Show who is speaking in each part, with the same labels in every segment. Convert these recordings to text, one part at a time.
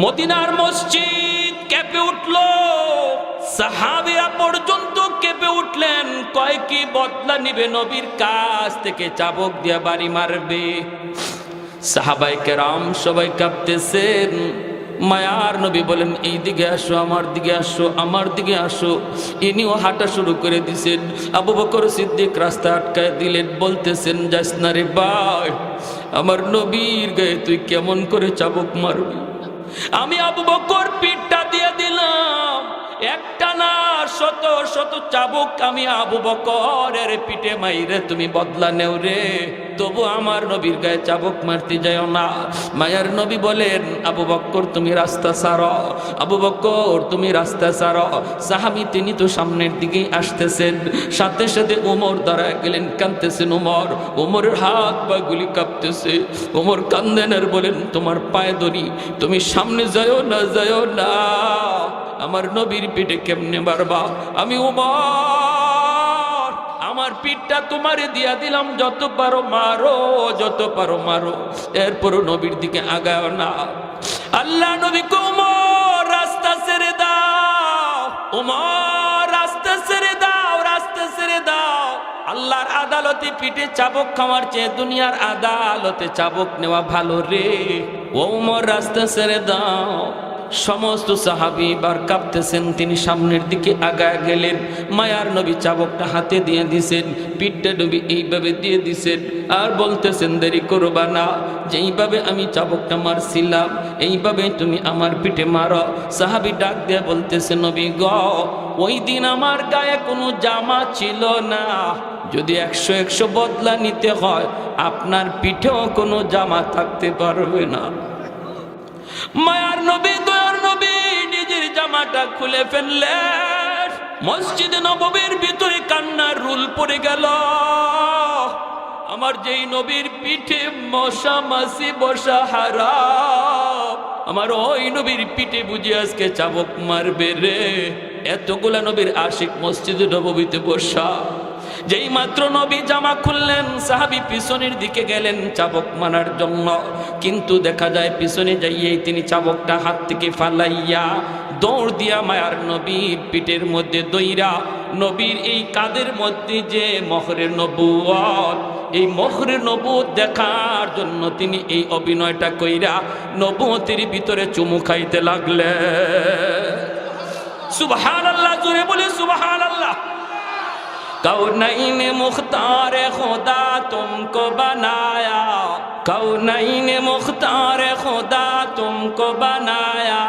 Speaker 1: মদিনার মসজিদ কেঁপে উঠল, সাহাবীরা পর্যন্ত কেঁপে উঠলেন। কয় কি বদলা নিবে, নবীর কাছ থেকে চাবুক দিয়ে বাড়ি মারবে। সাহাবায়ে কেরাম সবাই কাঁপতেছেন। মায়ার নবী বলেন, এই দিকে আসো, আমার দিকে আসো, আমার দিকে আসো। ইনিও হাঁটা শুরু করে দিছেন। আবু বকর সিদ্দিক রাস্তা আটকায় দিলেন, বলতেছেন, যাস না রে ভাই, আমার নবীর গায়ে তুই কেমন করে চাবুক মারবি? আমি আবু বকর পিঠটা দিয়ে দিলাম, একটা না শত শত চাবুক আমি আবু বকরের পিঠে মাইরে তুমি বদলা নেও রে, তবু আমার নবীর গায়ে চাবুক মারতে যাও না। মায়ার নবী বলেন, আবু বকর তুমি রাস্তা ছাড়ো, আবু বকর তুমি রাস্তা ছাড়ো। সাহাবী তিনি তো সামনের দিকেই আসতেছেন, সাথে সাথে ওমর দাঁড়ায় গেলেন, কাঁদতেছেন ওমর। ওমরের হাত পা গুলি কাঁপতেছে। ওমর কান্দেন আর বলেন, তোমার পায়ে ধরি, তুমি সামনে যাও না, যাও না, আমার নবীর পিঠে কেমনে মারবা? আমি ওমর, আমার পিঠটা তোমারে দিয়া দিলাম, যত পারো মারো, যত পারো মারো, এরপরও নবীর দিকে আগাও না। আল্লাহ নবী কো, ওমর রাস্তা ছেড়ে দাও, ওমর রাস্তা ছেড়ে দাও, রাস্তা ছেড়ে দাও। আল্লাহর আদালতে পিঠে চাবুক খাওয়ার চেয়ে দুনিয়ার আদালতে চাবুক নেওয়া ভালো রে। ওমর রাস্তা ছেড়ে দাও। সমস্ত সাহাবী বার কাঁপতেছেন, তিনি সামনের দিকে আগায় গেলেন। মায়ার নবী চাবুকটা হাতে দিয়ে দিছেন, পিঠটা নবী এইভাবে দিয়ে দিছেন, আর বলতেছেন, দেরি করবা না, যেইভাবে আমি চাবুকটা মারছিলাম এইভাবে তুমি আমার পিঠে মারো। সাহাবী ডাক দিয়ে বলতেছে, নবী গ, ওই দিন আমার গায়ে কোনো জামা ছিল না, যদি 100 বদলা নিতে হয় আপনার পিঠেও কোনো জামা থাকতে পারবে না। মায়ার নবী, দয়ার নবী নিজের জামাটা খুলে ফেললেন। মসজিদে নববীর ভিতরে কান্নার রুল পড়ে গেল। আমার যেই নবীর পিঠে মশা মাছি বসা হারাম, আমার ওই নবীর পিঠে বুঝি আজকে চাবুক মারবে রে। এতগুলা নবীর আশিক মসজিদে নববীতে বসা। যেই মাত্র নবী জামা খুললেন, সাহাবী পিছনের দিকে গেলেন চাবুক মারার জন্য, কিন্তু দেখা যায় পিছনে যাইয়েই তিনি চাবুকটা হাত থেকে ফালাইয়া দৌড় দিয়া মায়ার নবীর পিঠের মধ্যে দইরা, নবীর এই কাদের মধ্যে যে মোহরের নবুয়ত, এই মোহরের নবুয়ত দেখার জন্য তিনি এই অভিনয়টা কইরা নবুয়তের ভিতরে চুমু খাইতে লাগলেন। সুবহানাল্লাহ, জোরে বলে সুবহানাল্লাহ। कौनैन मुख्तार खुदा तुमको बनाया, कौनैन मुख्तार खुदा तुमको बनाया,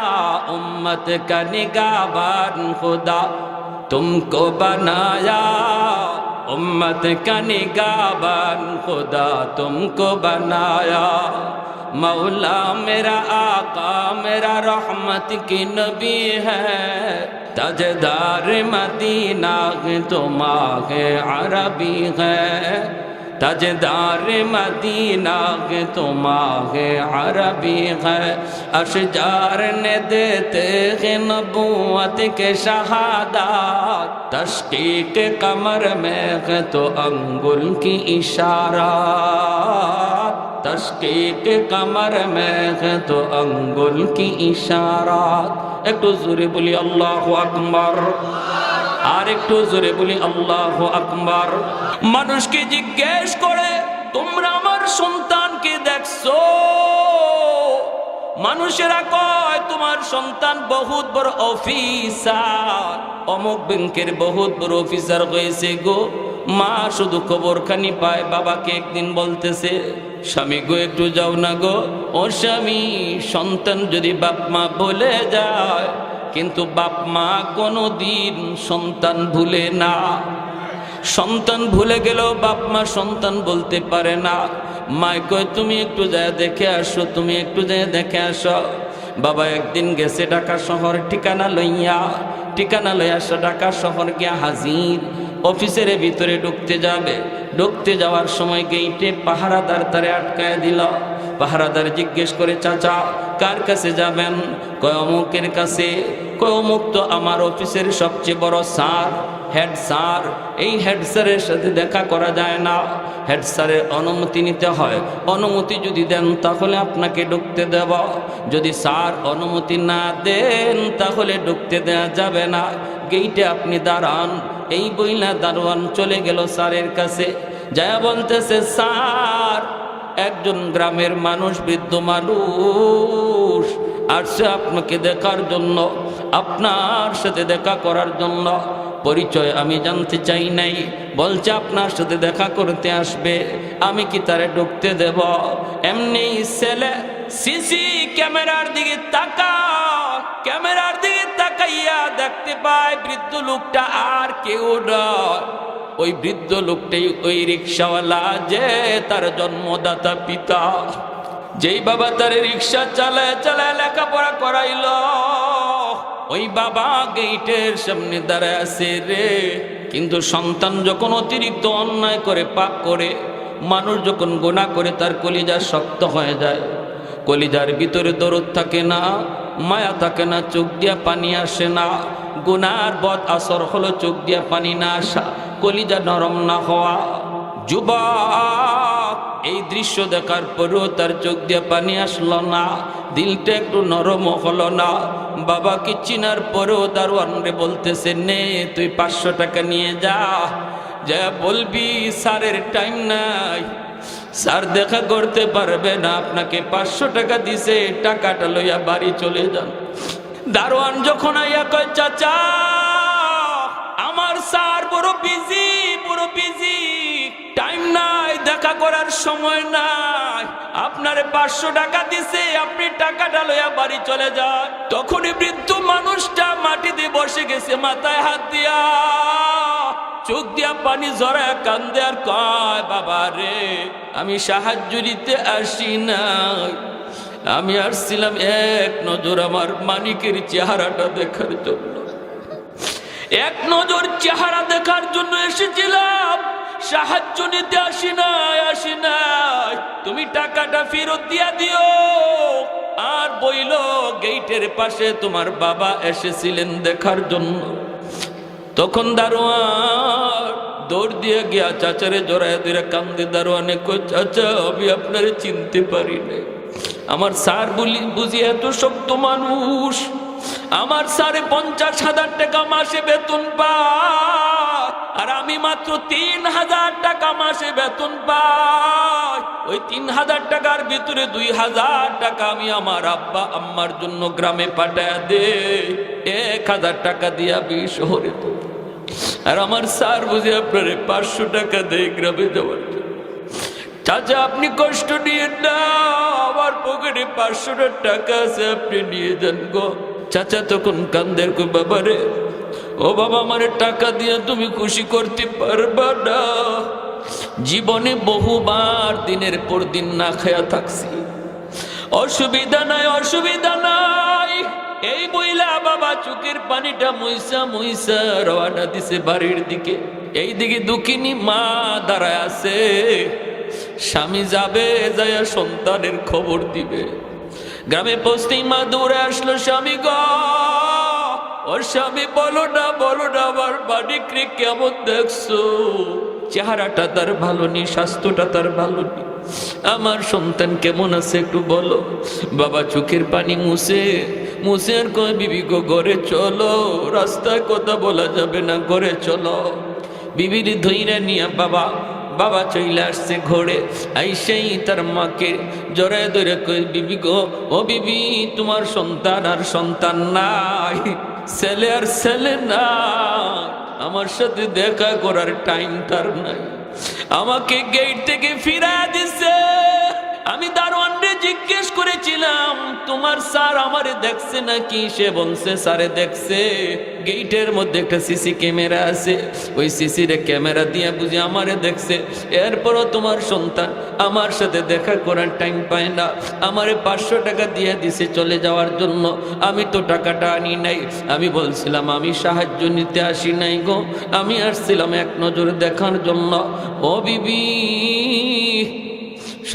Speaker 1: उम्मत का निगाहबान खुदा तुमको बनाया, उम्मत का निगाहबान खुदा तुमको बनाया। मौला मेरा आका मेरा रहमत की नबी है, ताजदार मदीना तो माहे अरबी है, ताजदार मदीना तो माहे अरबी है। अशजार ने देते हैं नबूवत के शहादत, तशकीक कमर में है तो अंगुल की इशारा, तशकीक कमर में है तो अंगुल की इशारा। একটু জোরে বলি আল্লাহু আকবার, আর একটু জোরে বলি আল্লাহু আকবার। মানুষকে জিজ্ঞেস করে, তোমরা আমার সন্তানকে দেখছো? মানুষেরা কয়, তোমার সন্তান বহুত বড় অফিসার, অমুক ব্যাংকের বহুত বড় অফিসার হয়েছে গো। মা শুধু খবরখানি পায়, বাবাকে একদিন বলতেছে, স্বামী গো একটু যাও না গো। ও স্বামী, সন্তান যদি বাপ মা বলে যায়, কিন্তু বাপ মা কোনো দিন সন্তান ভুলে না। সন্তান ভুলে গেলেও বাপ মা সন্তান বলতে পারে না। মায় কয়, তুমি একটু যায় দেখে আসো, তুমি একটু যায় দেখে আসো। বাবা একদিন গেছে ঢাকা শহর, ঠিকানা লইয়া আসা ঢাকা শহর গিয়া হাজির। অফিসের ভিতরে ঢুকতে যাবে, ঢুকতে যাওয়ার সময় গেইটে পাহারাদার তারে আটকায় দিল। পাহারাদার জিজ্ঞেস করে, চাচা কার কাছে যাবেন? কয় অমুকের কাছে। কয় অমুক তো আমার অফিসের সবচেয়ে বড় স্যার, হেড স্যার, এই হেড স্যারের সাথে দেখা করা যায় না, হেড স্যারের অনুমতি নিতে হয়। অনুমতি যদি দেন তাহলে আপনাকে ঢুকতে দেব, যদি স্যার অনুমতি না দেন তাহলে ঢুকতে দেওয়া যাবে না। গেইটে আপনি দাঁড়ান। এই বইলা দারোয়ান চলে গেল স্যারের কাছে, যা বলতেছে, স্যার একজন গ্রামের মানুষ, বৃদ্ধ মানুষ আসছে আপনাকে দেখার জন্য, আপনার সাথে দেখা করার জন্য। পরিচয় আমি জানতে চাই নাই, বলছে আপনার সাথে দেখা করতে আসবে, আমি কি তারে ঢুকতে দেব? এমনি ছেলে সিসি ক্যামেরার দিকে ক্যামেরার দিকে তাকাইয়া দেখতে পায় বৃদ্ধ লোকটা আর কেউ নয়, ওই বৃদ্ধ লোকটাই ওই রিক্সাওয়ালা, যে তার জন্মদাতা পিতা, যেই বাবা তার রিক্সা চালায় চালায় লেখাপড়া করাইল, ওই বাবা গেইটের সামনে দাঁড়ায় আছে রে। কিন্তু সন্তান যখন অতিরিক্ত অন্যায় করে, পাপ করে, মানুষ যখন গুনাহ করে, তার কলিজা শক্ত হয়ে যায়, কলিজার ভিতরে দরদ থাকে না, মায়া থাকে না, চোখ দিয়া পানি আসে না। গুনার বদ আসর হলো চোখ দিয়া পানি না আসা, কলিজা নরম না হওয়া। যুবক এই দৃশ্য দেখার পরেও তার চোখ দিয়ে পানি আসলো না, দিলটা একটু নরম হলো না। বাবাকে চিনার পরেও দারোয়ান রে বলতেছে, নে তুই 500 টাকা নিয়ে যা, যা বলবি স্যারের টাইম নাই, স্যার দেখা করতে পারবে না, আপনাকে 500 টাকা দিছে, টাকাটা লইয়া বাড়ি চলে যান। দারোয়ান যখন আইয়া কয়, চাচা আমার স্যার বড় বিজি, টাইম নাই, দেখা করার সময় নাই, আপনারে 500 টাকা দিছে, আপনি টাকাটা লইয়া বাড়ি চলে যান। তখনই বৃদ্ধ মানুষটা মাটিতে বসে গেছে, মাথায় হাত দিয়া, চোখ দিয়া পানি ঝরায় কান্দে আর কয়, বাবা রে আমি সাহায্য নিতে আসি নাই, আমি আসছিলাম এক নজর আমার মানিকের চেহারাটা দেখার জন্য, এক নজর চেহারা দেখার জন্য এসেছিলাম, সাহায্য নিতে আসি নাই, তুমি টাকাটা ফেরত দিয়া দিও। আর বইল, গেইটের পাশে তোমার বাবা এসেছিলেন দেখার জন্য। তখন দারোয়ান দৌড় দিয়ে গিয়া চাচারে জড়ায় ধরে কান্দে, দারোয়ানে কই, চাচা আমি আপনারে চিনতে পারি না, আমার স্যার বুঝি এত শক্ত মানুষ, আমার স্যারে 50,000 টাকা মাসে বেতন পায়, আর আমি মাত্র 3,000 টাকা মাসে বেতন পাই। ওই 3,000 টাকার ভিতরে 2,000 টাকা আমি আমার আব্বা আম্মার জন্য গ্রামে পাঠায় দে, 1,000 টাকা দিয়া আমি শহরে তো, আর আমার স্যার বুঝে আপনারে 500 টাকা দেয় গ্রামে যাওয়ার জন্য। চাচা আপনি কষ্ট নিয়ে না, আমার পকেটে 500 টাকা আছে, আপনি নিয়ে যান গো। চাচা তখন কান্দের, কই বাবা রে, ও বাবা আমারে টাকা দিয়ে তুমি খুশি করতে পারবা না, জীবনে বহুবার দিনের পর দিন না খায়া থাকছি, অসুবিধা নাই। এই বইলা বাবা চোখের পানিটা মুইসা রওনা দিছে বাড়ির দিকে। এই দিকে দুঃখিনী মা দাঁড়ায় আছে, স্বামী যাবে, যায় সন্তানের খবর দিবে। গ্রামে পৌঁছতেই মা দৌড়ে আসলো, স্বামী গো, ওর স্বামী, বলো না আমার মানিকরে কেমন দেখছো, চেহারাটা তার ভালো নি, স্বাস্থ্যটা তার ভালো নি, আমার সন্তান কেমন আছে একটু বলো। বাবা চোখের পানি মুছে আর কয়, বিবি গো ঘরে চলো, রাস্তায় কথা বলা যাবে না, ঘরে চলো। বিবির ধইরা নিয়া বাবা চলে আসছে ঘরে, আইসেই তার মাকে জড়ায় ধরে কই, বিবি গো, ও বিবি তোমার সন্তান আর সন্তান নাই, ছেলে আর ছেলে নাই, আমার সাথে দেখা করার টাইম তার নাই, আমাকে গেট থেকে ফিরা দিছে। আমি দারোয়ানরে জিজ্ঞেস করেছিলাম, তোমার স্যার আমারে দেখছে নাকি? সে বলছে স্যারে দেখছে, গেটের মধ্যে একটা সিসি ক্যামেরা আছে, ওই সিসির ক্যামেরা দিয়ে বুঝি আমারে দেখছে। এরপরও তোমার সন্তান আমার সাথে দেখা করার টাইম পায় না, আমারে 500 টাকা দিয়ে দিছে চলে যাওয়ার জন্য, আমি তো টাকাটা আনি নাই। আমি বলছিলাম আমি সাহায্য নিতে আসি নাই গো, আমি আসছিলাম এক নজর দেখার জন্য। ও বিবি,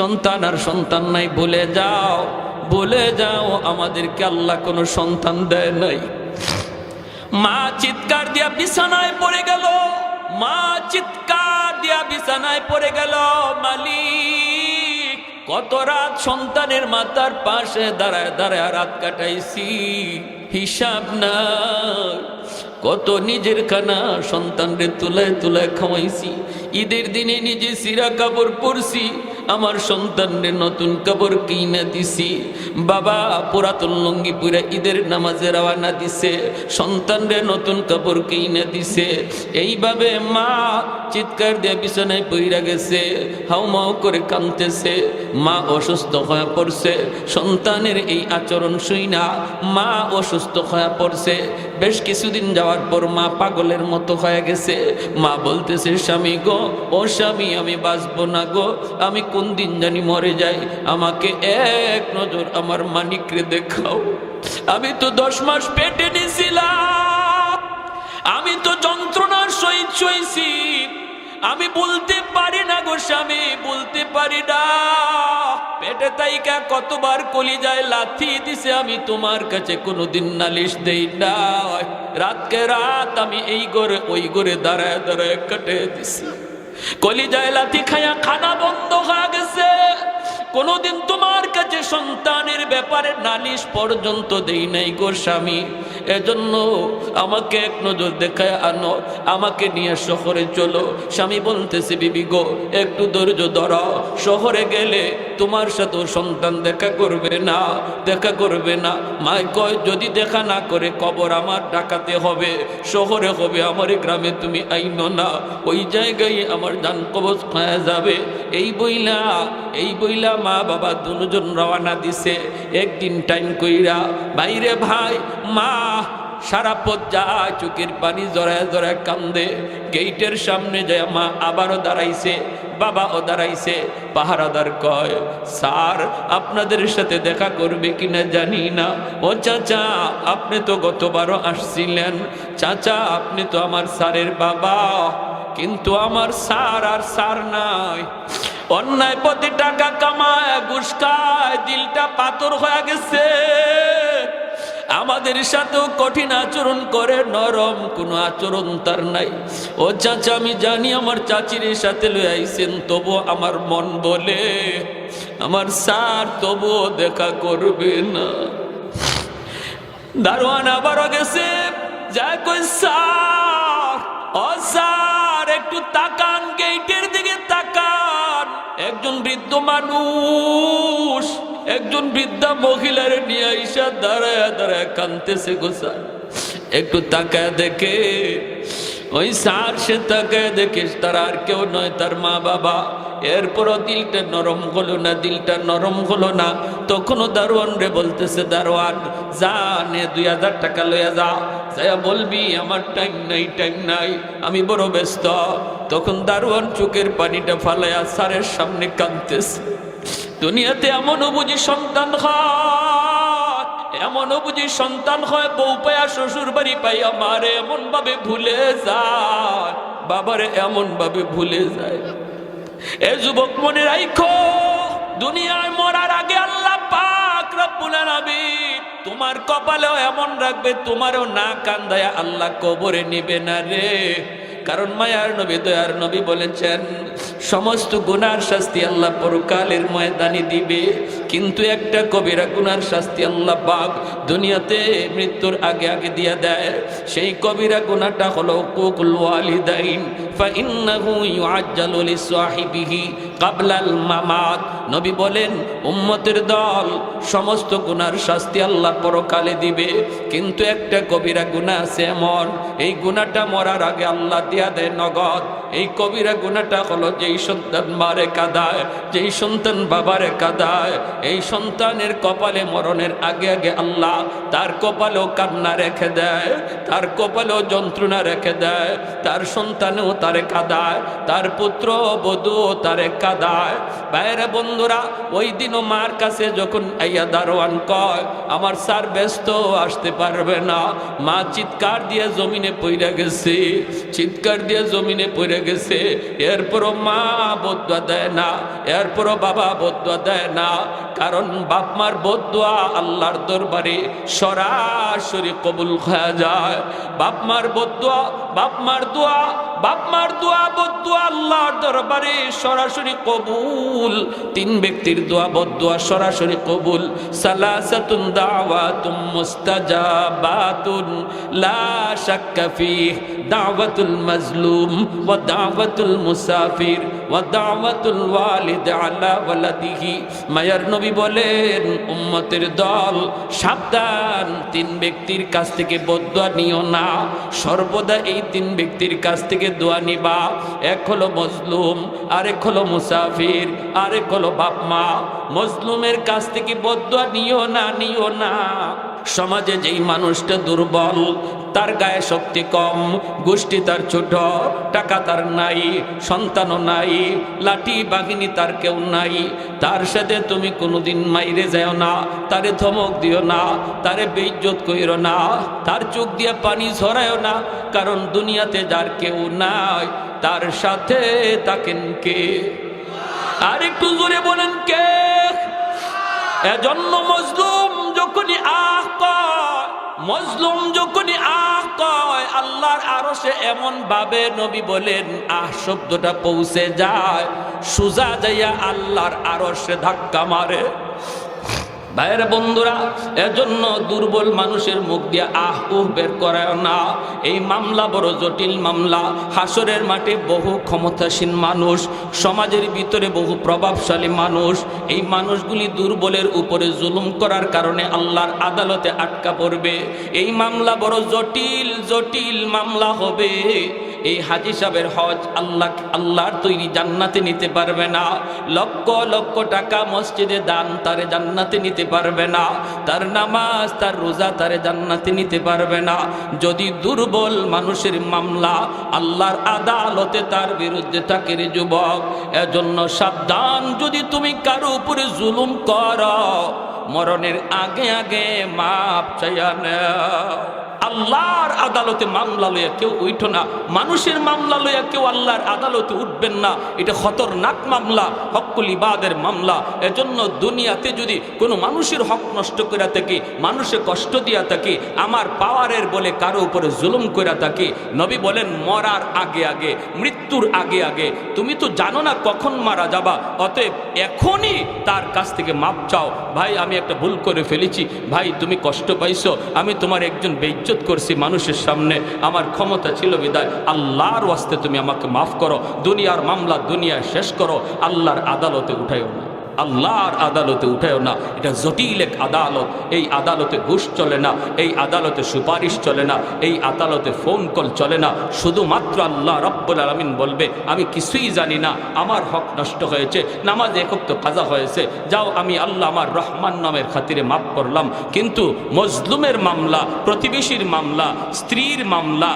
Speaker 1: সন্তান আর সন্তান নাই বলে যাও, আমাদেরকে আল্লাহ কোনো সন্তান দেয় নাই। মা চিৎকার দিয়া বিছানায় পড়ে গেল, মা চিৎকার দিয়া বিছানায় পড়ে গেল, মালিক কত রাত সন্তানের মাথার পাশে দাঁড়ায় দাঁড়ায় রাত কাটাইছি, হিসাব নাই। কত নিজের খানা সন্তানরে তুলায় তুলায় খাওয়াইছি, ঈদের দিনে নিজে সিরা কাপড় পরছি, আমার সন্তানরে নতুন কাপড় কিনে দিছি, বাবা পুরাতন লুঙ্গি পুরা ঈদের নামাজে রওনা দিছে, সন্তানরে নতুন কাপড় কিনে দিছে। এইভাবে মা চিৎকার দিয়ে বিছানায় পইরা গেছে, হাউমাউ করে কাঁদতেছে, মা অসুস্থ হয়ে পড়ছে। সন্তানের এই আচরণ শুইনা মা অসুস্থ হয়ে পড়ছে। বেশ কিছুদিন যাওয়ার পর মা পাগলের মতো হয়ে গেছে। মা বলতেছে, স্বামী গো, ও স্বামী, আমি বাঁচবো না গো, আমি কোন দিন জানি মরে যাই, আমাকে এক নজর আমার মানিকরে দেখাও। আমি তো 10 মাস পেটে নিছিলাম, আমি তো যন্ত্রণার সহিত সইছি, আমি বলতে পারি না গো স্বামী, বলতে পারি না। পেটে তাইকা কতবার কলিজায় লাথি দিছে, আমি তোমার কাছে কোনোদিন নালিশ দেই না। রাতকে রাত আমি এই ঘরে ওই ঘরে দাঁড়ায় দাঁড়ায় কেটে দিছি, কলিজায় লাথি খায়া খানা বন্ধ হয়ে গেছে। কোনোদিন তোমার কাছে সন্তানের ব্যাপারে নালিশ পর্যন্ত দেই নাই গো স্বামী। এজন্য আমাকে এক নজর দেখায় আনো, আমাকে নিয়ে শহরে চলো। স্বামী বলতেছে, বিবি গো, একটু ধৈর্য ধরো, শহরে গেলে তোমার সাথে সন্তান দেখা করবে না, দেখা করবে না। মায় কয়, যদি দেখা না করে কবর আমার ডাকাতে হবে, শহরে হবে, আমার গ্রামে তুমি আইনো না, ওই জায়গায় আমার জান কবজ হয়ে যাবে। এই বইলা মা বাবা দুজন রওনা দিছে। একদিন টাইম কইরা বাইরে ভাই মা সারা পথ যায়, চোখের পানি জড়ায় জড়ায় কান্দে। গেইটের সামনে যায় মা আবারও দাঁড়াইছে, বাবাও দাঁড়াইছে। পাহারাদার কয়, স্যার আপনাদের সাথে দেখা করবে কিনা জানি না। ও চাচা, আপনি তো গতবারও আসছিলেন, চাচা আপনি তো আমার স্যারের বাবা, কিন্তু আমার স্যার আর স্যার নাই। অন্যায় পথে টাকা কামায়, ঘুষ খায়, দিলটা পাথর হয়ে গেছে। আমাদের সাথেও কঠিন আচরণ করে, নরম কোনো আচরণ তার নাই। ও চাচা, আমি জানি আমার চাচির সাথে লয়ে আইছেন, তবু আমার মন বলে আমার স্যার তবুও দেখা করবে না। দারোয়ান আবারও গেছে, যা কই, স্যার, ও স্যার একটু তাকান, গেইটের দিকে তাকান। একজন বৃদ্ধ মানুষ, একজন বৃদ্ধা মহিলার নিয়ে আইসা দাঁড়ায় দাঁড়ায় কাঁদতেছে গো স্যার, একটু তাকায় দেখে। ওই স্যার সে তাকায় দেখে তার আর কেউ নয়, তার মা বাবা। এরপরও দিলটা নরম হলো না, দিলটা নরম হলো না। তখনও দারোয়ান রে বলতেছে, দারোয়ান যা নে 2000 টাকা লইয়া যা, যাইয়া বলবি আমার টাইম নাই, টাইম নাই, আমি বড় ব্যস্ত। তখন দারোয়ান চোখের পানিটা ফালাইয়া স্যারের সামনে কাঁদতেছে। দুনিয়াতে এমনও বুঝি সন্তান হয়, এমনও বুঝি সন্তান হয়, বউ পায়া শ্বশুর বাড়ি পাইয়া মারে এমন ভাবে ভুলে যায়, বাবারে এমন ভাবে ভুলে যায়। এ যুবক মনে রাখো, দুনিয়ায় মরার আগে আল্লাহ পাক রব্বুল আলামিন তোমার কপালেও এমন রাখবে, তোমারও না কান্দায়া আল্লাহ কবরে নিবে না রে। কারণ মায়ার নবী দয়ার নবী বলেছেন, সমস্ত গুনার শাস্তি আল্লাহ পরকালের ময়দানে দিবে, কিন্তু একটা কবিরা গুনার শাস্তি আল্লাহ পাক দুনিয়াতে মৃত্যুর আগে আগে দিয়া দেয়। সেই কবিরা গুনাহটা হলো উকুকুল ওয়ালিদাইন, ফাইন্নাহু ইউআজ্জালু লিসাহিবিহি ক্বাবলাল মামাত। নবী বলেন, উম্মতের দল সমস্ত গুনার শাস্তি আল্লাহ পরকালে দিবে, কিন্তু একটা কবিরা গুনাহ আছে এমন, এই গুনাহটা মরার আগে আল্লাহ দিয়া দেয় নগদ। এই কবিরা গুনাহটা হলো, যেই সন্তান মারে কাঁদায়, যেই সন্তান বাবারে কাঁদায়, এই সন্তানের কপালে মরণের আগে আগে আল্লাহ তার কপালেও কান্না রেখে দেয়, তার কপালেও যন্ত্রণা রেখে দেয়। তার সন্তানেও তারে কাঁদায়, তার পুত্র বধূ তারে কাঁদায়। দিয়া দেয়। বাইরে বন্ধুরা, ওই দিনও মার কাছে যখন আইয়া দারোয়ান কয় আমার স্যার ব্যস্ত, আসতে পারবে না, মা চিৎকার দিয়ে জমিনে পইরা গেছে, চিৎকার দিয়ে জমিনে পড়ে গেছে। এরপরও মা বদুয়া দেয় না, এরপরও বাবা বদুয়া দেয় না, কারণ বাপ মার বদুয়া আল্লাহর দরবারে সরাসরি কবুল হয়ে যায়। বাপ মার বদুয়া, বাপ মার দোয়া, বাপ মার দোয়া বদুয়া আল্লাহর দরবারে সরাসরি কবুল। তিন ব্যক্তির দোয়া বদুয়া সরাসরি কবুল। সালাসাতুন দাওয়াতুম মুস্তাজাবাতুন লা শাক্কা ফিহ, দাওয়াতুল মাজলুম ওয়া দাওয়াতুল মুসাফির ওয়া দাওয়াতুল ওয়ালিদ আলা ওয়ালাদিহি। মায়ার নবী বলেন, উম্মতের দল সাবধান, তিন ব্যক্তির কাছ থেকে বদুয়া নিও না, সর্বদা এই তিন ব্যক্তির কাছ থেকে দোয়া নিবা। এক হলো মজলুম, আরেক হলো মুসাফির, আরেক হলো বাপ মা। মজলুমের কাছ থেকে বদুয়া নিও না, নিও না। সমাজে যেই মানুষটা দুর্বল, তার গায়ে শক্তি কম, গোষ্ঠী তার ছোট, টাকা তার নাই, সন্তানও নাই, লাঠি বাহিনী তার কেউ নাই, তার সাথে তুমি কোনোদিন মাইরে যাও না, তারে ধমক দিও না, তারে বেইজ্জত কইরো না, তার চোখ দিয়ে পানি ঝরায়ও না, কারণ দুনিয়াতে যার কেউ নাই তার সাথে থাকেন কে? আর একটু জোরে বলেন কে? এজন্য মজলুম যখনই আহ কয়, মজলুম যখনই আহ কয়, আল্লাহর আরশে এমন ভাবে নবী বলেন আহ শব্দটা পৌঁছে যায়, সুজা যাইয়া আল্লাহর আরশে ধাক্কা মারে। ভাইয়ের বন্ধুরা, এজন্য দুর্বল মানুষের মুখ দিয়ে আহ উহ বের করায় না। এই মামলা বড় জটিল মামলা। হাসরের মাঠে বহু ক্ষমতাসীন মানুষ, সমাজের ভিতরে বহু প্রভাবশালী মানুষ, এই মানুষগুলি দুর্বলের উপরে জুলুম করার কারণে আল্লাহর আদালতে আটকা পড়বে। এই মামলা বড় জটিল জটিল মামলা হবে। এই হাজী সাহেবের হজ আল্লাহর তৈরি জান্নাতে নিতে পারবে না। লক্ষ লক্ষ টাকা মসজিদে দান তারে জান্নাতে নিতে পারবে না। তার নামাজ, তার রোজা তারে জান্নাতে নিতে পারবে না। যদি দুর্বল মানুষের মামলা আল্লাহর আদালতে তার বিরুদ্ধে থাকে রে যুবক। এজন্য সাবধান, যদি তুমি কারো উপরে জুলুম করো, মরণের আগে আগে মাপ চাইয়া নাও। আল্লাহর আদালতে মামলা লইয়া কেউ উঠো না, মানুষের মামলা লইয়া কেউ আল্লাহর আদালতে উঠবেন না। এটা খতরনাক মামলা, হকুল ইবাদের মামলা। এজন্য দুনিয়াতে যদি কোনো মানুষের হক নষ্ট করে থাকি, মানুষে কষ্ট দিয়া থাকি, আমার পাওয়ারের বলে কারো উপরে জুলুম করে থাকি, নবী বলেন মরার আগে আগে, মৃত্যুর আগে আগে, তুমি তো জানো না কখন মারা যাবা, অতএব এখনই তার কাছ থেকে মাপ চাও। ভাই আমি একটা ভুল করে ফেলেছি, ভাই তুমি কষ্ট পাইছো, আমি তোমার একজন বেইজ্জত করছি মানুষের সামনে, আমার ক্ষমতা ছিল বিদায়, আল্লাহর ওয়াস্তে তুমি আমাকে মাফ করো। দুনিয়ার মামলা দুনিয়ায় শেষ করো, আল্লাহর আদালতে উঠাইও না, আল্লাহর আদালতে উঠাইও না। এটা জটিল এক আদালত। এই আদালতে ঘুষ চলে না, এই আদালতে সুপারিশ চলে না, এই আদালতে ফোন কল চলে না। শুধুমাত্র আল্লাহ রাব্বুল আলামিন বলবে আমি কিছুই জানি না, আমার হক নষ্ট হয়েছে, নামাজ একক তো কাজা হয়েছে, যাও আমি আল্লাহ আমার রহমান নামের খাতিরে মাফ করলাম। কিন্তু মজলুমের মামলা, প্রতিবেশীর মামলা, স্ত্রীর মামলা,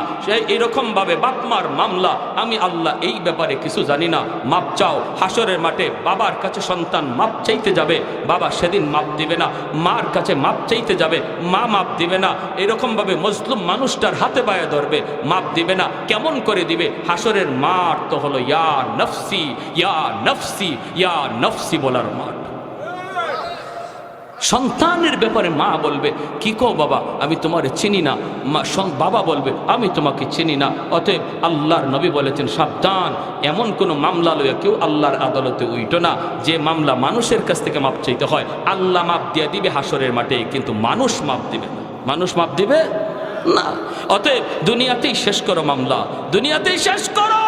Speaker 1: এরকমভাবে বাপমার মামলা, আমি আল্লাহ এই ব্যাপারে কিছু জানি না, মাপ চাও। হাসরের মাঠে বাবার কাছে সন্তান মাপ চাইতে যাবে, বাবা সেদিন মাপ দিবে না। মার কাছে মাপ চাইতে যাবে, মা মাপ দিবে না। এরকম ভাবে মজলুম মানুষটার হাতে পায়ে ধরবে, মাপ দিবে না। কেমন করে দিবে? হাসরের মাঠ তো হলো ইয়া নফসি ইয়া নফসি ইয়া নফসি বলার মাঠ। সন্তানের ব্যাপারে মা বলবে কি কো বাবা আমি তোমারে চিনি না, বাবা বলবে আমি তোমাকে চিনি না। অতএব আল্লাহর নবী বলেছেন সাবধান, এমন কোনো মামলা লইয়া কেউ আল্লাহর আদালতে উইটো না যে মামলা মানুষের কাছ থেকে মাপ চাইতে হয়। আল্লাহ মাপ দিয়ে দিবে হাসরের মাঠে, কিন্তু মানুষ মাপ দিবে না। মানুষ মাপ দিবে না। অতএব দুনিয়াতেই শেষ করো মামলা, দুনিয়াতেই শেষ করো।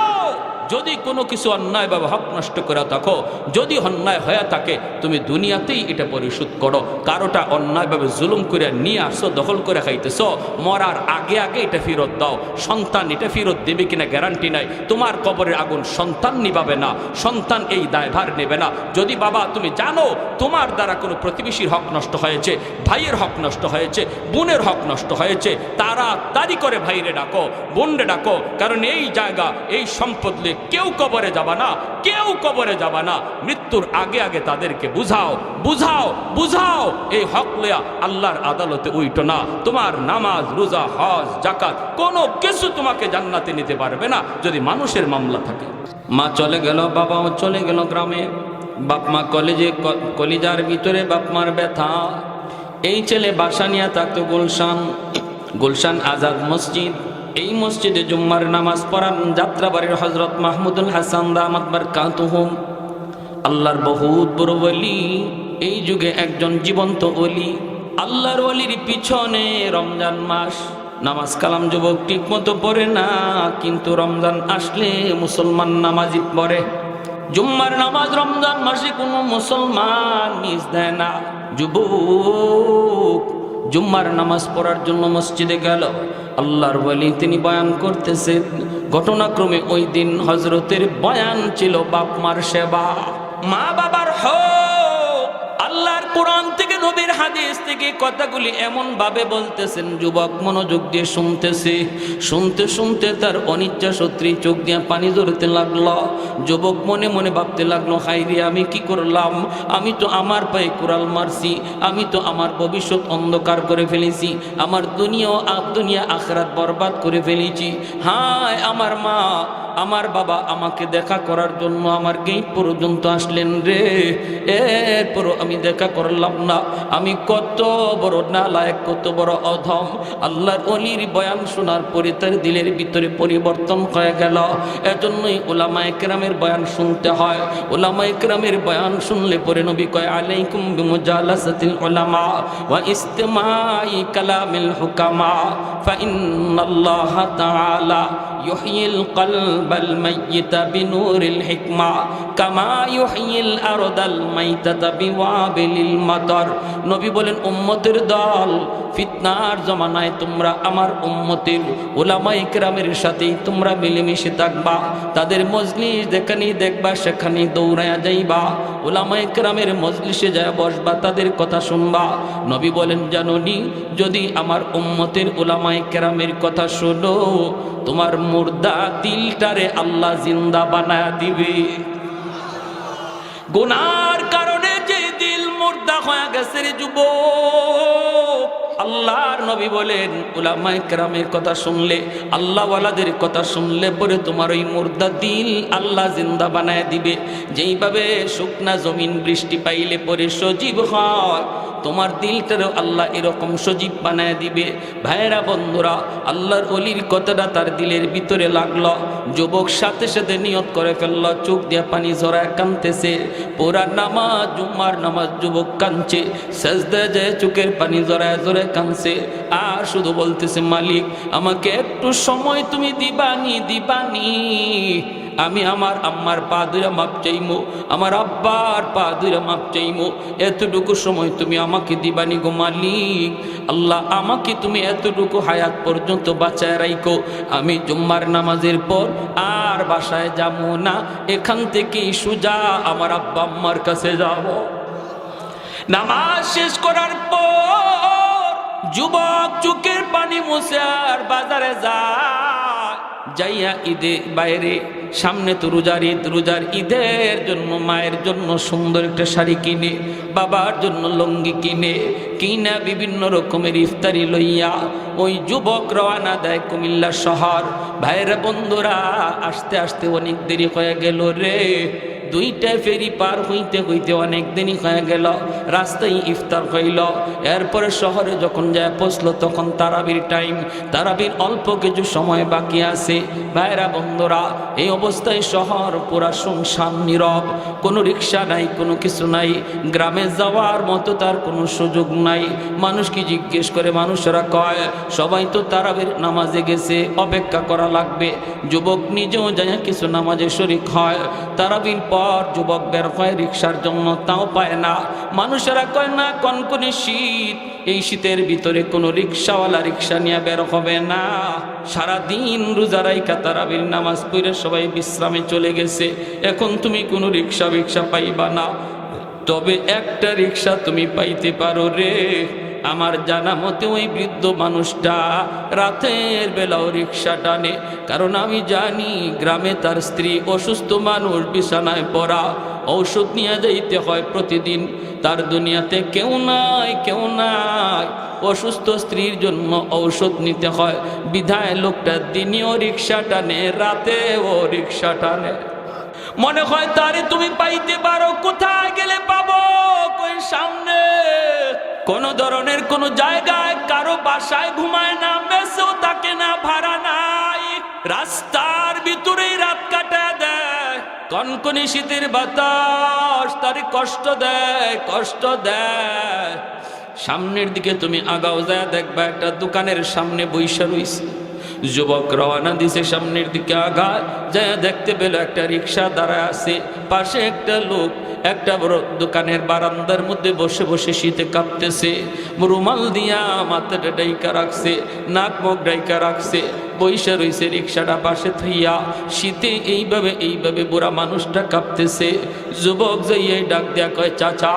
Speaker 1: যদি কোনো কিছু অন্যায় বা হক নষ্ট করে থাকো, যদি অন্যায় হয়ে থাকে, তুমি দুনিয়াতেই এটা পরিশোধ করো। কারোটা অন্যায়ভাবে জুলুম করে নিয়ে আসো, দখল করে খাইতেছ, মরার আগে আগে এটা ফেরত দাও। সন্তান এটা ফেরত দেবে কিনা গ্যারান্টি নাই। তোমার কবরের আগুন সন্তান নিভাবে না, সন্তান এই দায়ভার নেবে না। যদি বাবা তুমি জানো তোমার দ্বারা কোনো প্রতিবেশীর হক নষ্ট হয়েছে, ভাইয়ের হক নষ্ট হয়েছে, বোনের হক নষ্ট হয়েছে, তাড়াতাড়ি করে ভাইরে ডাকো, বোনরে ডাকো, কারণ এই জায়গা এই সম্পদ কেউ কবরে যাবা না, কেউ কবরে যাবা না। মৃত্যুর আগে আগে তাদেরকে বুঝাও, বুঝাও, বুঝাও, এই হক লইয়া আল্লাহর আদালতে উইটো না। তোমার নামাজ, রোজা, হজ, যাকাত কোনো কিছু তোমাকে জান্নাতে নিতে পারবে না যদি মানুষের মামলা থাকে। মা চলে গেল, বাবাও চলে গেল গ্রামে। বাপ মা কলেজে, কলিজার ভিতরে বাপ মার ব্যথা। এই ছেলে বাসা নিয়ে থাকতো গুলশান, গুলশান আজাদ মসজিদ। এই মসজিদে জুম্মার নামাজ পড়ান যাত্রাবাড়ির হযরত মাহমুদুল হাসান দামাত বারকাতুহুম। আল্লাহর বহুত বড় ওলি, এই যুগে একজন জীবন্ত ওলি। আল্লাহর ওলির পিছনে রমজান মাস, নামাজ কালাম যুবক ঠিক মতো পড়ে না, কিন্তু রমজান আসলে মুসলমান নামাজি পড়ে। জুম্মার নামাজ রমজান মাসে কোনো মুসলমান মিস দেয় না। যুবক জুম্মার নামাজ পড়ার জন্য মসজিদে গেল। আল্লাহর ওলি তিনি বয়ান করতেছেন। ঘটনাক্রমে ওই দিন হজরতের বয়ান ছিল বাপ মার সেবা, মা বাবার হক। আল্লাহর কোরআন থেকে, নবীর হাদিস থেকে কথাগুলি এমন ভাবে বলতেছেন, যুবক মনোযোগ দিয়ে শুনতেছে। শুনতে শুনতে তার অনিচ্ছা সত্ত্বেই চোখ দিয়ে পানি ঝরতে লাগলো। যুবক মনে মনে ভাবতে লাগলো, হায় রে, আমি কি করলাম? আমি তো আমার পায়ে কুড়াল মারছি, আমি তো আমার ভবিষ্যৎ অন্ধকার করে ফেলেছি, আমার দুনিয়া আখিরাত বরবাদ করে ফেলেছি। হায়, আমার মা, আমার বাবা আমাকে দেখা করার জন্য আমার গেট পর্যন্ত আসলেন রে, এরপরও আমি দেখা করলাম না। আমি কত বড় নালায়েক, কত বড় অধম। আল্লাহর ওলির বয়ান শোনার পরে তার দিলের ভিতরে পরিবর্তন হয়ে গেল। এজন্যই উলামায়ে কেরামের বয়ান শুনতে হয়। উলামায়ে কেরামের বয়ান শুনলে পরে নবী কয়, আলাইকুম বিমুজালাসাতিল উলামা ওয়া ইস্তিমাই কালামিল হুকামা ফাইন্নাল্লাহা তাআলা ইউহয়িল কলবাল মাইয়িতা বিনূরিল হিকমা কামা ইউহয়িল আরদাল মাইতাতা বিওয়াবিলিল মাতার। নবী বলেন, উম্মতের দল, ফিতনার জমানায় তোমরা আমার উম্মতের উলামায়ে কেরামের সাথেই তোমরা মিলেমিশে থাকবা। তাদের মজলিস যেখানেই দেখবা সেখানেই দৌড়ায়া যাইবা, উলামায়ে কেরামের মজলিসে যায় বসবা, তাদের কথা শুনবা। নবী বলেন, জানোনি, যদি আমার উম্মতের উলামায়ে কেরামের কথা শোনো, তোমার মুর্দা দিলটারে আল্লাহ জিন্দা বানায়া দিবে। গুনার কারণে যে দিল মুর্দা হয়ে গেছে রে যুবক, আল্লাহর নবী বলেন, উলামায়ে কেরামের কথা শুনলে, আল্লাহওয়ালাদের কথা শুনলে পরে তোমার ওই মুর্দা দিল আল্লাহ জিন্দা বানায় দিবে। যেইভাবে শুকনা জমিন বৃষ্টি পাইলে পরে সজীব হয়, তোমার দিলটারও আল্লাহ এরকম সজীব বানায় দিবে। ভাইরা বন্ধুরা, আল্লাহর ওলির কথাটা তার দিলের ভিতরে লাগলো। যুবক সাথে সাথে নিয়ত করে ফেলল, চোখ দিয়ে পানি ঝরায় কাঁদতেছে। পুরা নামাজ, জুম্মার নামাজ যুবক কাঁদছে, সেজদায় যায় চোখের পানি ঝরায় ঝরে কাঁদছে, আর শুধু বলতেছে, মালিক আমাকে একটু সময় তুমি দিবানি, দিবানি। আমি আমার আম্মার পা ধরে মাপ চাইমো, আমার আব্বার পা ধরে মাপ চাইমো, এতটুকু সময় তুমি আমাকে দিবানি গো মালিক। আল্লাহ, আমাকে তুমি এতটুকু হায়াত পর্যন্ত বাঁচায় রাখো। আমি জুম্মার নামাজের পর আর বাসায় যাবো না, এখান থেকেই সোজা আমার আব্বা আম্মার কাছে যাব। নামাজ শেষ করার পর যুবক চোখের পানি মুছে আর বাজারে যায়। যাইয়া ঈদে বাইরে, সামনে তো রোজার ঈদ, রোজার ঈদের জন্য মায়ের জন্য সুন্দর একটা শাড়ি কিনে, বাবার জন্য লুঙ্গি কিনা বিভিন্ন রকমের ইফতারি লইয়া ওই যুবক রওনা দেয় কুমিল্লা শহর। ভাইরা বন্ধুরা, আস্তে আস্তে অনেক দেরি হয়ে গেল রে। দুইটা ফেরি পার হইতে হইতে অনেক দিনই হয়ে গেল। রাস্তায় ইফতার হইল। এরপরে শহরে যখন যায় পৌঁছলো, তখন তারাবির টাইম, তারাবির অল্প কিছু সময় বাকি আছে। ভাইরা বন্ধুরা, এই অবস্থায় শহর পুরা শুনশান নীরব, কোনো রিক্সা নাই, কোনো কিছু নাই। গ্রামে যাওয়ার মতো তার কোনো সুযোগ নাই। মানুষকে জিজ্ঞেস করে, মানুষেরা কয় সবাই তো তারাবির নামাজে গেছে, অপেক্ষা করা লাগবে। যুবক নিজেও যায় কিছু নামাজে শরীক হয়। তারাবির পর যুবক বের হয় রিক্সার জন্য, তাও পায় না। মানুষেরা কয় না, কনকনে শীত, এই শীতের ভিতরে কোনো রিক্সাওয়ালা রিক্সা নিয়ে বের হবে না। সারাদিন রোজা রাইখা তারাবির নামাজ পড়ে সবাই বিশ্রামে চলে গেছে। এখন তুমি কোনো রিক্সা পাইবা না, তবে একটা রিক্সা তুমি পাইতে পারো রে। আমার জানা মতে ওই বৃদ্ধ মানুষটা রাতের বেলাও রিক্সা টানে, কারণ আমি জানি গ্রামে তার স্ত্রী অসুস্থ মানুষ, বিছানায় পড়া, ঔষধ নিয়ে যাইতে হয় প্রতিদিন। তার দুনিয়াতে কেউ নাই, কেউ নাই, অসুস্থ স্ত্রীর জন্য ঔষধ নিতে হয়, বিধায় লোকটা দিনেও রিক্সা টানে, রাতেও রিক্সা টানে। মনে হয় তারে তুমি পাইতে পারো, কোথায় গেলে পাবো? কই সামনে কোন ধরনের কোন জায়গায়, কারো বাসায় ঘুমায় না, মেসেও থাকে না, ভাড়া নাই, রাস্তার ভিতরেই রাত কাটায় দেয়। কনকনি শীতের বাতাস তারে কষ্ট দেয়, কষ্ট দেয়। সামনের দিকে তুমি আগাও, যায় দেখবা একটা দোকানের সামনে বইসা রইছে। যুবক রওনা দিছে সামনের দিকে, আগায় যায় দেখতে পেল একটা রিক্সা দাঁড়ায় আছে, পাশে একটা লোক একটা বড় দোকানের বারান্দার মধ্যে বসে বসে শীতে কাঁপতেছে, রুমাল দিয়া মাথাটা ডাইকা রাখছে, নাক মুখ ডাইকা রাখছে, বইসা রইছে রিক্সাটা পাশে থইয়া। শীতে এইভাবে বুড়া মানুষটা কাঁপতেছে। যুবক যাইয়ে ডাক দেয়া কয়, চাচা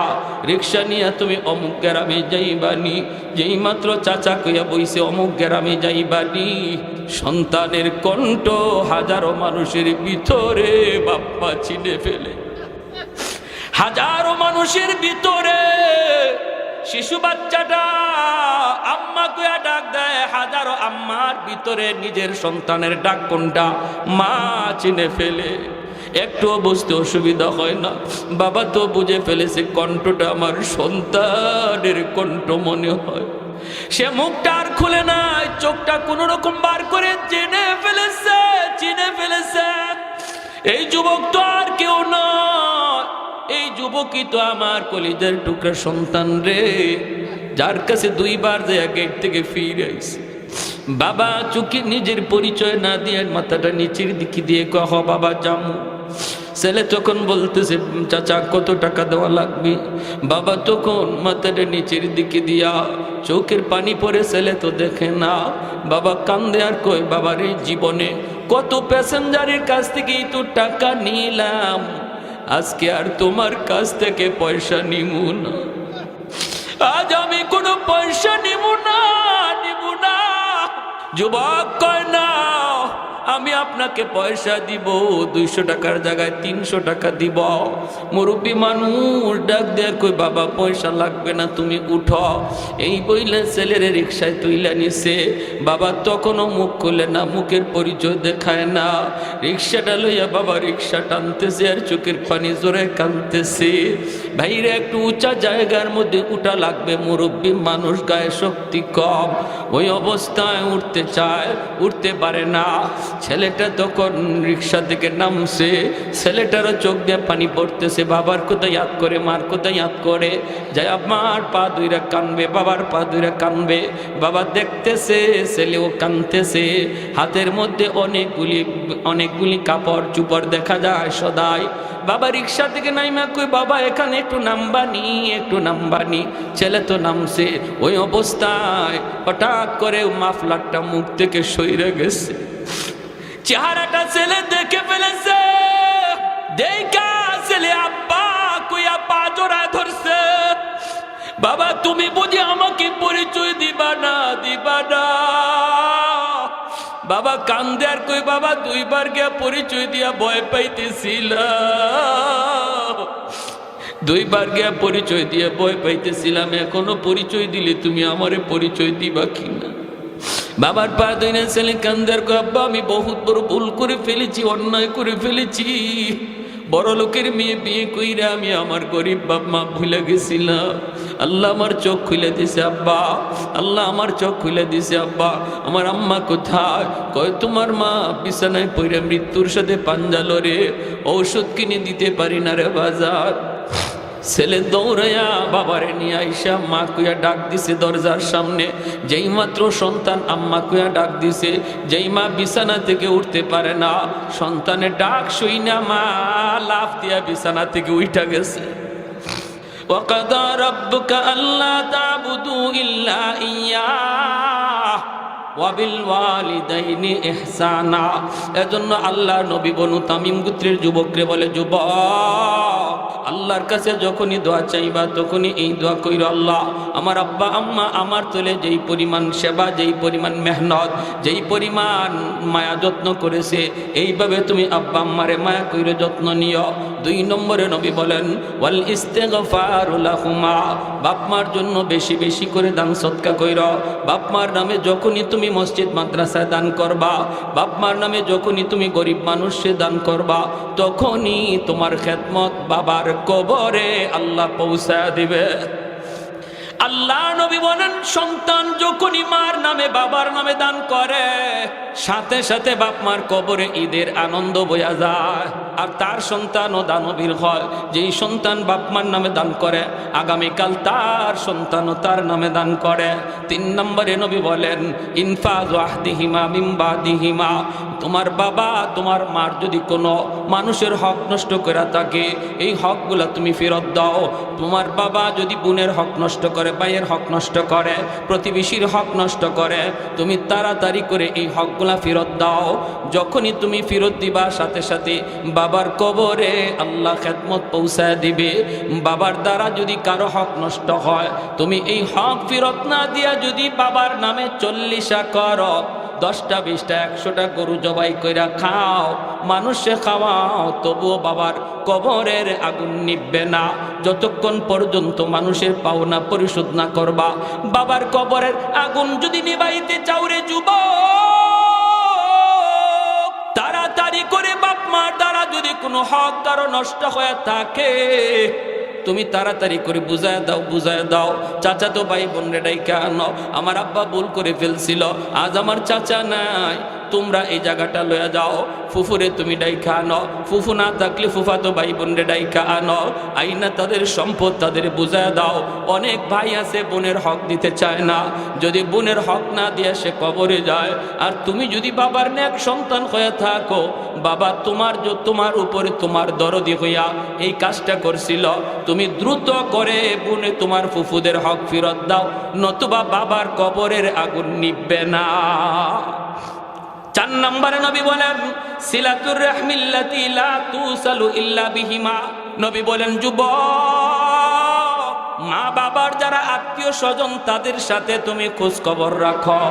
Speaker 1: রিক্সা নিয়ে তুমি অমুক গ্রামে যাইবানি। যেই মাত্র চাচা কইয়া বইছে অমুক গ্রামে যাইবানি, সন্তানের কণ্ঠ হাজারো মানুষের ভিতরে বাপ্পা চিনে ফেলে। হাজারো মানুষের ভিতরে শিশু বাচ্চাটা আম্মা কইয়া ডাক দেয়, হাজারো আম্মার ভিতরে নিজের সন্তানের ডাক কোনটা মা চিনে ফেলে। একটুও বুঝতে অসুবিধা হয় না, বাবা তো বুঝে ফেলেছে কণ্ঠটা আমার সন্তানের কণ্ঠ মনে হয়। সে মুখটা আর খুলে নাই, চোখটা কোন রকম বার করে চিনে ফেলেছে, চিনে ফেলেছে। এই যুবক তো আর কেউ নয়, এই যুবকই তো আমার কলিজার টুকরা সন্তান রে, যার কাছে দুইবার যে গেট থেকে ফিরে আইছে। বাবা চোখে নিজের পরিচয় না দিয়ে মাথাটা নিচের দিকে দিয়ে কহ বাবা জামু। ছেলে তখন বলতেছে, চাচা কত টাকা দেওয়া লাগবে? বাবা তখন মাথাটা নিচের দিকে দিয়া চোখের পানি পড়ে, ছেলে তো দেখে না। বাবা কান্দে আর কই, বাবার এই জীবনে কত প্যাসেঞ্জারের কাছ থেকে তো টাকা নিলাম, আজকে আর তোমার কাছ থেকে পয়সা নিব না, আজ আমি কোনো পয়সা নিব না, নিব না। যুবক কয়, না আমি আপনাকে পয়সা দিব, 200 টাকার জায়গায় 300 টাকা দিব। মুরব্বী মানুষ ডাক দেয় কই, বাবা পয়সা লাগবে না, তুমি উঠো। এই বইলে ছেলের রিক্সায় তুইলা নিছে। বাবা তখনও মুখ খুলে না, মুখের পরিচয় দেখায় না। রিক্সাটা লইয়া বাবা রিক্সা টানতেছে আর চোখের পানি জোরে কাঁদতেছে। ভাইরে একটু উঁচা জায়গার মধ্যে উঠা লাগবে, মুরব্বী মানুষ, গায়ে শক্তি কম, ওই অবস্থায় উঠতে চায়, উঠতে পারে না। ছেলেটা তখন রিক্সা থেকে নামছে, ছেলেটারও চোখ দিয়ে পানি পড়তেছে। বাবার কথা ইয়াদ করে, মার কথা ইয়াদ করে, যায় আমার পা দুইরা কানবে, বাবার পা দুইরা কানবে। বাবা দেখতেছে ছেলেও কানতেছে, হাতের মধ্যে অনেকগুলি কাপড় চুপড় দেখা যায় সদাই। বাবা রিক্সা থেকে নাইমা কই, বাবা এখানে একটু নামবানি, একটু নামবানি। ছেলে তো নামছে। ওই অবস্থায় হঠাৎ করে মাফলারটা মুখ থেকে সইরে গেছে। চেহারাটা ছেলে দেখে ফেলেছে, দেখা ছেলে আব্বা কইয়া পা জোড়া ধরছে। বাবা তুমি বুঝি আমাকে পরিচয় দিবা না, দিবা না? বাবা কান্দে আর কই, বাবা 2 বার গিয়া পরিচয় দিয়া ভয় পাইতেছিলাম, 2 বার গিয়া পরিচয় দিয়া ভয় পাইতেছিলাম, এখনো পরিচয় দিলে তুমি আমারে পরিচয় দিবা কিনা? বাবার পা ধরে ছেলে কান্দার কই, আব্বা আমি বহুত বড় ভুল করে ফেলেছি, অন্যায় করে ফেলেছি। বড় লোকের মেয়ে বিয়ে কইরা আমি আমার গরিব বাপ মা ভুলে গেছিলাম। আল্লাহ আমার চোখ খুলে দিছে আব্বা, আল্লাহ আমার চোখ খুলে দিছে আব্বা। আমার আম্মা কোথায়? কয় তোমার মা বিছানায় পড়ে মৃত্যুর সাথে পাঞ্জা লড়ে, ঔষধ কিনে দিতে পারি না রে বাজার। ছেলে দৌড়াইয়া বাবারে নিয়ে আইসা মা কুয়া ডাক দিছে দরজার সামনে। যেই মাত্র সন্তান আম্মা কুয়া ডাক দিছে, যেই মা বিছানা থেকে উঠতে পারে না, সন্তানের ডাক শুই না মা লাফ দিয়া বিছানা থেকে উঠা গেছে। ওয়াকাদা রাব্বুকা আল্লা তা'বুদু ইল্লা ইয়্যাহ ওয়াবিল ওয়ালিদাইনি ইহসানা। এজন্য আল্লাহর নবী বনু তামিম গোত্রের যুবকরে বলে, যুবক আল্লাহর কাছে যখনই দোয়া চাইবা তখনই এই দোয়া কইরো, আল্লাহ আমার আব্বা আম্মা আমার তোলে যেই পরিমাণ সেবা, যেই পরিমাণ মেহনত, যেই পরিমাণ মায়া যত্ন করেছে, এইভাবে তুমি আব্বা আম্মারে মায়া কইরো, যত্ন নিও। 2 নম্বরে নবী বলেন ওয়াল ইস্তিগফারু লাহুমা, বাপ মার জন্য বেশি বেশি করে দান সদকা কইরো। বাপ মার নামে যখনই তুমি মসজিদ মাদ্রাসায় দান করবা, বাপ মার নামে যখনই তুমি গরিব মানুষে দান করবা, তখনই তোমার খেদমত বাবার কবরে আল্লাহ পৌঁছায় দিবে। আল্লাহ নবী বলেন সন্তান যখনই মার নামে বাবার নামে দান করে, সাথে সাথে বাপ মার কবরে ঈদের আনন্দ বয়া যায়। আর তার সন্তানও দানবীর হয়, যেই সন্তান বাপ মার নামে দান করে, আগামীকাল তার সন্তানও তার নামে দান করে। 3 নম্বরে নবী বলেন ইনফাযু আহদিহিমা মিন বাদিহিমা, তোমার বাবা তোমার মার যদি কোনো মানুষের হক নষ্ট করে থাকে, এই হকগুলা তুমি ফেরত দাও। তোমার বাবা যদি বোনের হক নষ্ট করে, ভাইয়ের হক নষ্ট করে, প্রতিবেশীর হক নষ্ট করে, তুমি তাড়াতাড়ি করে এই হকগুলা ফেরত দাও। যখনই তুমি ফেরত দিবা, সাথে সাথে বাবার কবরে আল্লাহ খেদমত পৌঁছায় দিবে। বাবার দ্বারা যদি কারো হক নষ্ট হয়, তুমি এই হক ফেরত না দিয়া যদি বাবার নামে 40 করো, 10টা 20টা 100টা গরু জবাই কইরা খাও, মানুষে খাওয়াও, তবুও বাবার কবরের আগুন নিববে না যতক্ষণ পর্যন্ত মানুষের পাওনা পরিশোধ না করবা। বাবার কবরের আগুন যদি নিবাইতে চাও রে যুবক, তাড়াতাড়ি করে বাপ মার দ্বারা যদি কোনো হক কারো নষ্ট হয়ে থাকে, তুমি তাড়াতাড়ি করে বুঝায় দাও। চাচা তো ভাই বোন রে ডাইকা আনো, আমার আব্বা ভুল করে ফেলছিল, আজ আমার চাচা নাই, তোমরা এই জায়গাটা লয়ে যাও। ফুফুরে তুমি ডাইকা আনো, ফুফু না থাকলে ফুফা তো ভাই বোন রে ডাইকা আনো, আইনা তাদের সম্পদ তাদের বুঝায় দাও। অনেক ভাই আছে বোনের হক দিতে চায় না, যদি বোনের হক না দিয়ে সে কবরে যায়। আর তুমি যদি বাবার নেক সন্তান হয়ে থাকো, বাবা তোমার উপরে তোমার দরদি হইয়া এই কাজটা করছিল, তুমি দ্রুত করে বোনে তোমার ফুফুদের হক ফেরত দাও, নতুবা বাবার কবরের আগুন নিববে না। 4 নম্বরে নবী বলেন সিলাতুর রাহমিল্লাতি লা তুসালু ইল্লা বিহিমা, নবী বলেন যুবক, মা বাবার যারা আত্মীয় স্বজন তাদের সাথে তুমি খোঁজ খবর রাখো।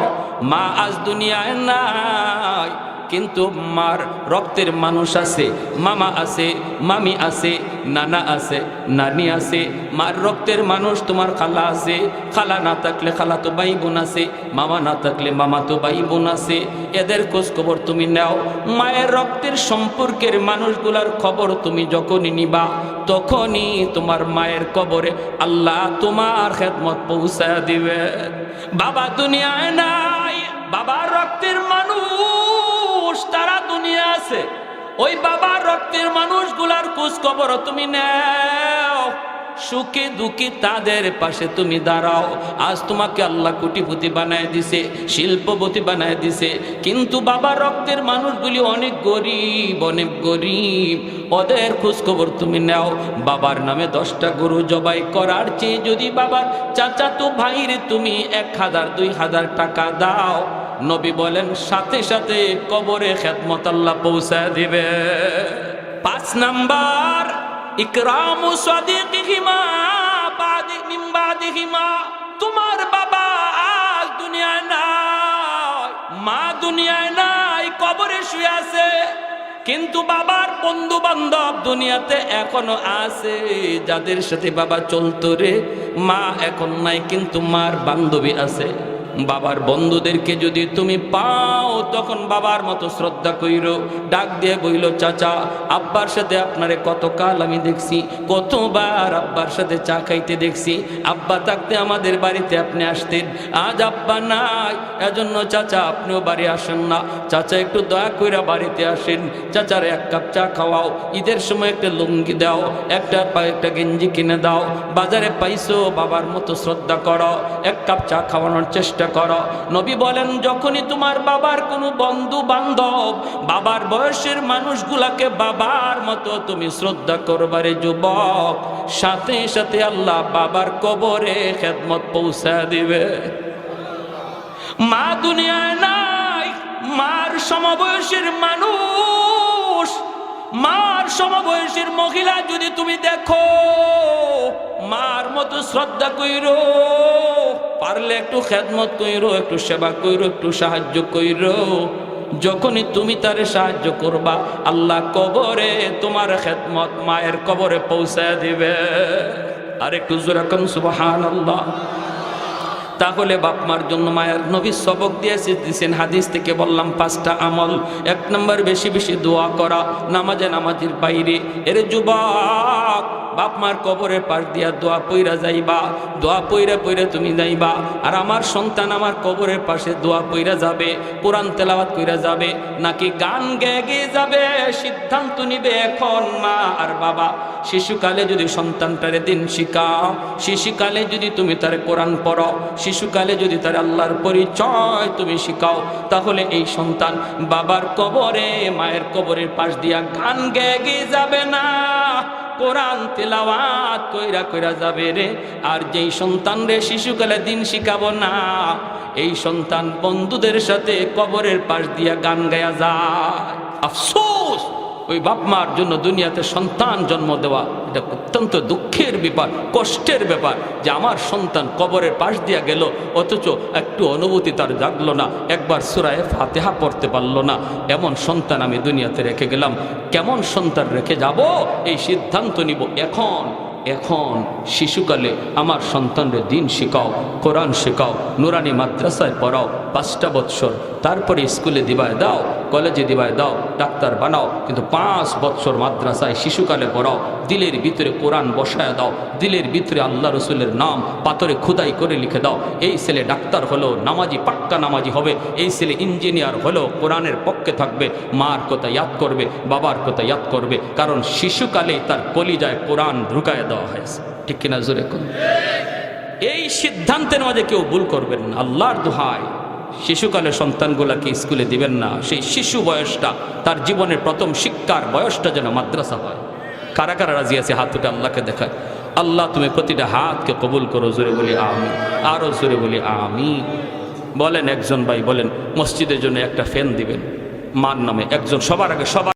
Speaker 1: মা আজ দুনিয়ায় নাই, কিন্তু মার রক্তের মানুষ আছে, মামা আছে, মামি আছে, নানা আছে, নানি আছে। মার রক্তের মানুষ তোমার খালা আছে, খালা না থাকলে খালা তো ভাই বোন আছে, মামা না থাকলে মামা তো ভাই বোন আছে। এদের খোঁজ খবর তুমি নাও। মায়ের রক্তের সম্পর্কের মানুষগুলার খবর তুমি যখনই নিবা, তখনই তোমার মায়ের কবরে আল্লাহ তোমার খেদমত পৌঁছায় দিবে। বাবা দুনিয়ায় নাই, বাবার রক্তের মানুষ তারা দুনিয়া আছে, ওই বাবার রক্তের মানুষগুলার খোঁজ খবর তুমি নাও। সুখে দুঃখে তাদের পাশে তুমি দাঁড়াও। আজ তোমাকে আল্লাহ কোটিপতি বানায় দিছে, শিল্পপতি বানায় দিছে, কিন্তু বাবার রক্তের মানুষগুলি অনেক গরিব, ওদের খোঁজ খবর তুমি নাও। বাবার নামে 10টা গরু জবাই করার চেয়ে যদি বাবার চাচাতো ভাইরে তুমি 1000 2000 টাকা দাও, নবী বলেন সাথে সাথে কবরে খেদমত আল্লাহ পৌঁছায় দিবে। 5 নাম্বার ইকরামু সাদিকিহিমা মিন বাদিহিমা, তোমার বাবা আজ দুনিয়ায় নাই, মা দুনিয়ায় নাই, কবরে শুয়ে আছে, কিন্তু বাবার বন্ধু বান্ধব দুনিয়াতে এখনো আছে, যাদের সাথে বাবা চলতো রে। মা এখন নাই, কিন্তু মার বান্ধবী আছে। বাবার বন্ধুদেরকে যদি তুমি পাও, তখন বাবার মতো শ্রদ্ধা কইরো, ডাক দিয়ে বইল চাচা, আব্বার সাথে আপনারে কতকাল আমি দেখছি, কতবার আব্বার সাথে চা খাইতে দেখছি, আব্বা থাকতে আমাদের বাড়িতে আপনি আসতেন, আজ আব্বা নাই, এজন্য চাচা আপনিও বাড়ি আসেন না। চাচা একটু দয়া কইরা বাড়িতে আসেন, চাচারে 1 কাপ চা খাওয়াও, ঈদের সময় একটা লুঙ্গি দাও, একটা গেঞ্জি কিনে দাও, বাজারে পাইছো, বাবার মতো শ্রদ্ধা করো, 1 কাপ চা খাওয়ানোর চেষ্টা করো। নবী বলেন যখনই তোমার বাবার কোনো বন্ধু বান্ধব বাবার বয়সের মানুষগুলাকে বাবার মতো তুমি শ্রদ্ধা করবারে যুবক, সাথে সাথে আল্লাহ বাবার কবরে খেদমত পৌঁছায় দিবে। মা দুনিয়ায় নাই, মার সমবয়সের মানুষ মার সমবয়সীর মহিলা যদি তুমি দেখো, মার মতো শ্রদ্ধা কইরো, পারলে একটু খেদমত কইরো, একটু সেবা কইরো, একটু সাহায্য কইরো। যখনই তুমি তারে সাহায্য করবা, আল্লাহ কবরে তোমার খেদমত মায়ের কবরে পৌঁছায় দিবে। আর একটু জোরে কোন সুবহানাল্লাহ। তাহলে বাপ মার জন্য মায়ের নবী সবক দিয়েছেন, হাদিস থেকে বললাম 5টা আমল। 1 নম্বর বেশি বেশি দোয়া করা, নামাজে নামাজের বাইরে। এর যুবক, বাপ মার কবরের পাশ দিয়া দোয়া পইরা যাইবা, দোয়া পইরা পইরা তুমি যাইবা। আর আমার সন্তান আমার কবরের পাশে দোয়া পইরা যাবে, কোরআন তেলাওয়াত কইরা যাবে, নাকি গান গেয়ে গেয়ে যাবে, সিদ্ধান্ত নিবে এখন মা আর বাবা। শিশুকালে যদি সন্তানটারে দিন শিখাও, শিশুকালে যদি তুমি তারে কোরআন পড়ো, শিশুকালে যদি তার আল্লাহর পরিচয় তুমি শিখাও, তাহলে এই সন্তান বাবার কবরে মায়ের কবরের পাশ দিয়া গান গেয়ে গেয়ে যাবে না, কোরআন তেলাওয়াত কইরা কইরা যাবে রে। আর যেই সন্তান রে শিশুকালে দিন শিখাবো না, এই সন্তান বন্ধুদের সাথে কবরের পাশ দিয়া গান গায়া যায়। আফসোস, ওই বাপ মার জন্য দুনিয়াতে সন্তান জন্ম দেওয়া এটা অত্যন্ত দুঃখের ব্যাপার, কষ্টের ব্যাপার, যে আমার সন্তান কবরের পাশ দিয়া গেল, অথচ একটু অনুভূতি তার জাগলো না, একবার সূরা ফাতিহা পড়তে পারলো না। এমন সন্তান আমি দুনিয়াতে রেখে গেলাম, কেমন সন্তান রেখে যাব এই সিদ্ধান্ত নিব এখন। এখন শিশুকালে আমার সন্তানরে দিন শিখাও, কোরআন শেখাও, নুরানি মাদ্রাসায় পড়াও 5টা বৎসর, তারপরে স্কুলে দিবায় দাও, কলেজে দিবায় দাও, ডাক্তার বানাও, কিন্তু 5 বৎসর মাদ্রাসায় শিশুকালে পড়াও। দিলের ভিতরে কোরআন বসায় দাও, দিলের ভিতরে আল্লাহ রসুলের নাম পাথরে খোদাই করে লিখে দাও। এই ছেলে ডাক্তার হলো, নামাজি পাক্কা নামাজি হবে, এই ছেলে ইঞ্জিনিয়ার হলো, কোরআনের পক্ষে থাকবে, মার কথা ইয়াদ করবে, বাবার কথা ইয়াদ করবে, কারণ শিশুকালে তার কলিজায় কোরআন ঢুকায় দেওয়া হয়েছে। ঠিক কিনা জোরে কোন? এই সিদ্ধান্তের মাঝে কেউ ভুল করবেন না, আল্লাহর দোহাই। শিশুকালে সন্তানগুলাকে স্কুলে দিবেন না, সেই শিশু বয়সটা, তার জীবনের প্রথম শিক্ষার বয়সটা যেন মাদ্রাসা হয়। কারা কারা রাজি আছে হাত উঠে আল্লাহকে দেখায়। আল্লাহ তুমি প্রতিটা হাতকে কবুল করো, জোরে বলি আমিন, আরো জোরে বলি আমিন। বলেন একজন ভাই বলেন মসজিদের জন্য একটা ফ্যান দিবেন মার নামে, একজন সবার আগে সবার